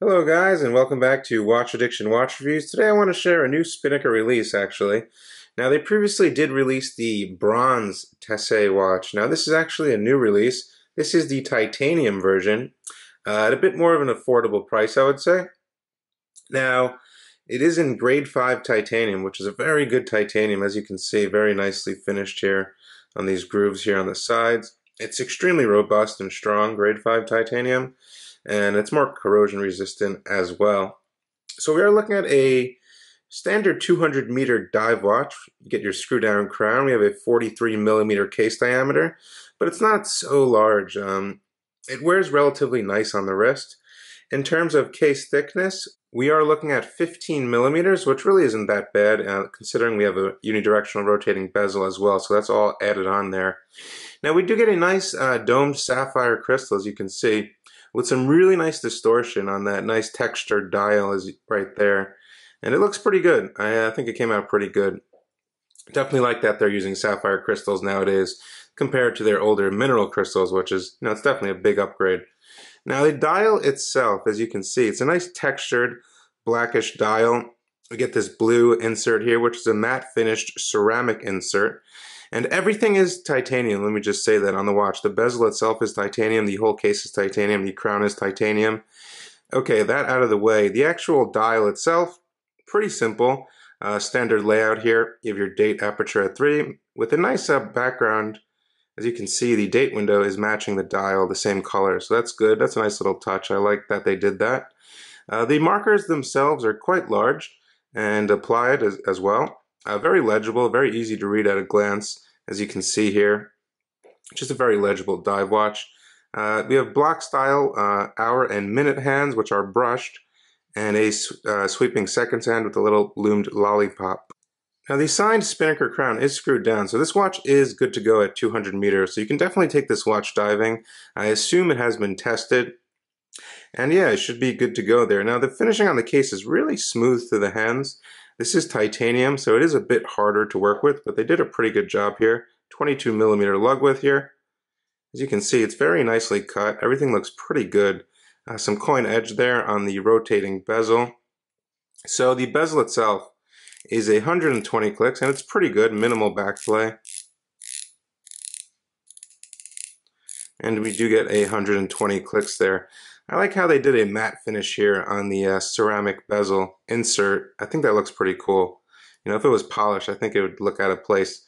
Hello guys, and welcome back to Watch Addiction Watch Reviews. Today I want to share a new Spinnaker release actually. Now they previously did release the bronze Tesei watch. Now this is actually a new release. This is the titanium version at a bit more of an affordable price, I would say. Now it is in grade 5 titanium, which is a very good titanium, as you can see, very nicely finished here on these grooves here on the sides. It's extremely robust and strong, grade 5 titanium, and it's more corrosion resistant as well. So we are looking at a standard 200 meter dive watch. You get your screw down crown. We have a 43 millimeter case diameter, but it's not so large. It wears relatively nice on the wrist. In terms of case thickness, we are looking at 15 millimeters, which really isn't that bad, considering we have a unidirectional rotating bezel as well, so that's all added on there. Now we do get a nice domed sapphire crystal, as you can see, with some really nice distortion on that nice textured dial is right there. And it looks pretty good. I think it came out pretty good. Definitely like that they're using sapphire crystals nowadays compared to their older mineral crystals, which is, it's definitely a big upgrade. Now the dial itself, as you can see, it's a nice textured blackish dial. We get this blue insert here, which is a matte finished ceramic insert. And everything is titanium, let me just say that on the watch. The bezel itself is titanium, the whole case is titanium, the crown is titanium. Okay, that out of the way. The actual dial itself, pretty simple. Standard layout here. You have your date aperture at 3 with a nice background. As you can see, the date window is matching the dial the same color, so that's good. That's a nice little touch. I like that they did that. The markers themselves are quite large and applied as well. Very legible, very easy to read at a glance, as you can see here. Just a very legible dive watch. We have block style hour and minute hands, which are brushed, and a sweeping seconds hand with a little loomed lollipop. Now the signed Spinnaker crown is screwed down, so this watch is good to go at 200 meters, so you can definitely take this watch diving. I assume it has been tested, and yeah, it should be good to go there. Now the finishing on the case is really smooth to the hands. This is titanium, so it is a bit harder to work with, but they did a pretty good job here. 22 millimeter lug width here. As you can see, it's very nicely cut. Everything looks pretty good. Some coin edge there on the rotating bezel. So the bezel itself is 120 clicks, and it's pretty good, minimal backplay. And we do get 120 clicks there. I like how they did a matte finish here on the ceramic bezel insert. I think that looks pretty cool. If it was polished, I think it would look out of place.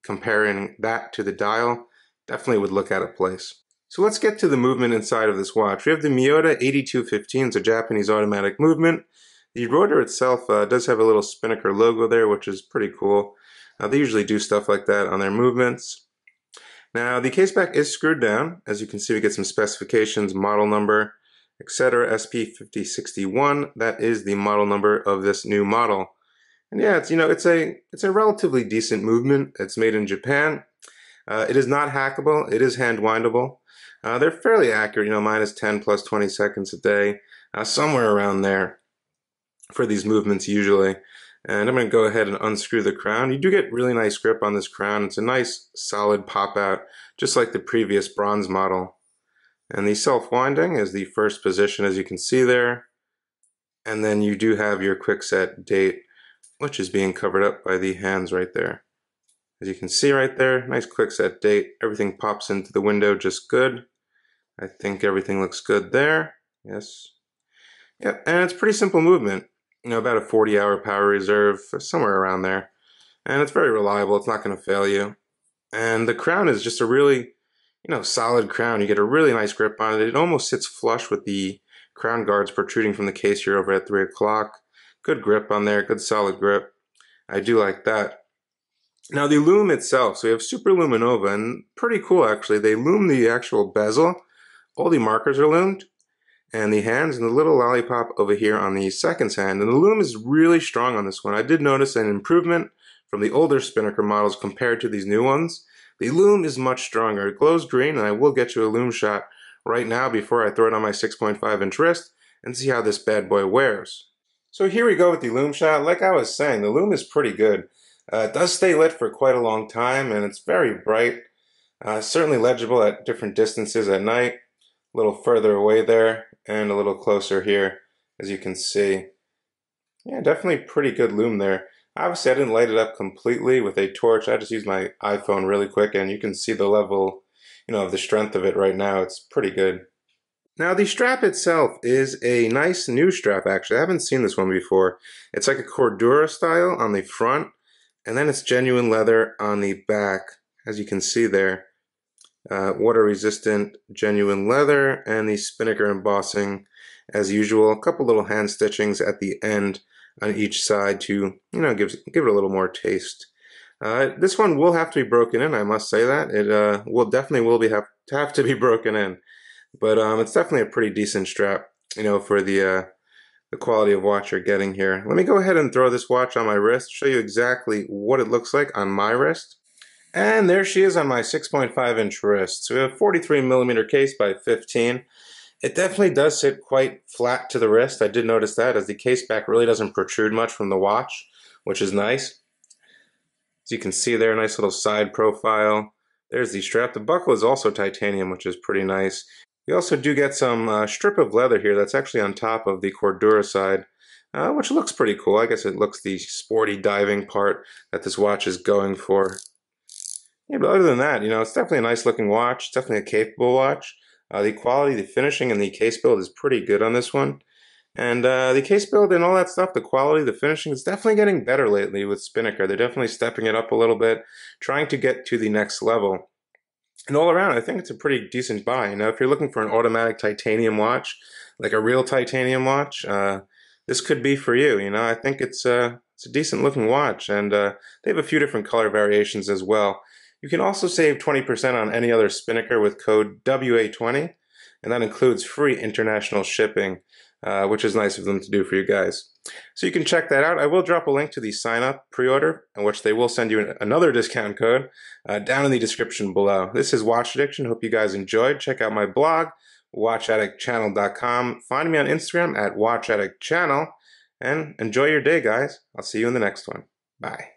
Comparing that to the dial, definitely would look out of place. So let's get to the movement inside of this watch. We have the Miyota 8215, it's a Japanese automatic movement. The rotor itself does have a little Spinnaker logo there, which is pretty cool. They usually do stuff like that on their movements. Now the case back is screwed down. As you can see, we get some specifications, model number, etc. SP5061. That is the model number of this new model. And yeah, it's a relatively decent movement. It's made in Japan. It is not hackable. It is hand windable. They're fairly accurate. Minus 10 plus 20 seconds a day, somewhere around there for these movements usually. And I'm going to go ahead and unscrew the crown. You do get really nice grip on this crown. It's a nice solid pop out, just like the previous bronze model. And the self-winding is the first position, as you can see there. And then you do have your quick set date, which is being covered up by the hands right there. As you can see right there, nice quick set date. Everything pops into the window just good. I think everything looks good there. Yes. Yep, and it's pretty simple movement. About a 40-hour power reserve, somewhere around there. And it's very reliable, it's not going to fail you. And the crown is just a really, solid crown. You get a really nice grip on it. It almost sits flush with the crown guards protruding from the case here over at 3 o'clock. Good grip on there, good solid grip. I do like that. Now the lume itself, so we have Super Luminova, and pretty cool actually. They lume the actual bezel. All the markers are lumed. And the hands and the little lollipop over here on the seconds hand. And the lume is really strong on this one. I did notice an improvement from the older Spinnaker models compared to these new ones. The lume is much stronger. It glows green, and I will get you a lume shot right now before I throw it on my 6.5-inch wrist and see how this bad boy wears. So here we go with the lume shot. Like I was saying, the lume is pretty good. It does stay lit for quite a long time, and it's very bright. Certainly legible at different distances at night. little further away there and a little closer here, as you can see. Yeah, definitely pretty good lume there. Obviously, I didn't light it up completely with a torch. I just used my iPhone really quick, and you can see the level, of the strength of it right now. It's pretty good. Now, the strap itself is a nice new strap, actually. I haven't seen this one before. It's like a Cordura style on the front, and then it's genuine leather on the back, as you can see there. Water-resistant genuine leather, and the Spinnaker embossing as usual. A couple little hand stitchings at the end on each side to, give it a little more taste. This one will have to be broken in, I must say that. It will have to be broken in. But it's definitely a pretty decent strap, for the quality of watch you're getting here. Let me go ahead and throw this watch on my wrist, show you exactly what it looks like on my wrist. And there she is on my 6.5-inch wrist. So we have a 43mm case by 15. It definitely does sit quite flat to the wrist. I did notice that, as the case back really doesn't protrude much from the watch, which is nice. As you can see there, nice little side profile. There's the strap. The buckle is also titanium, which is pretty nice. You also do get some strip of leather here that's actually on top of the Cordura side, which looks pretty cool. I guess it looks the sporty diving part that this watch is going for. Yeah, but other than that, it's definitely a nice looking watch. It's definitely a capable watch. The quality, the finishing, and the case build is pretty good on this one. And the case build and all that stuff, the quality, the finishing, is definitely getting better lately with Spinnaker. They're definitely stepping it up a little bit, trying to get to the next level. And all around, I think it's a pretty decent buy. If you're looking for an automatic titanium watch, like a real titanium watch, this could be for you. I think it's a decent looking watch, and they have a few different color variations as well. You can also save 20% on any other Spinnaker with code WA20, and that includes free international shipping, which is nice of them to do for you guys. So you can check that out. I will drop a link to the sign-up pre-order, in which they will send you another discount code down in the description below. This is Watch Addiction. Hope you guys enjoyed. Check out my blog, watchaddictchannel.com. Find me on Instagram at watchaddictchannel, and enjoy your day, guys. I'll see you in the next one. Bye.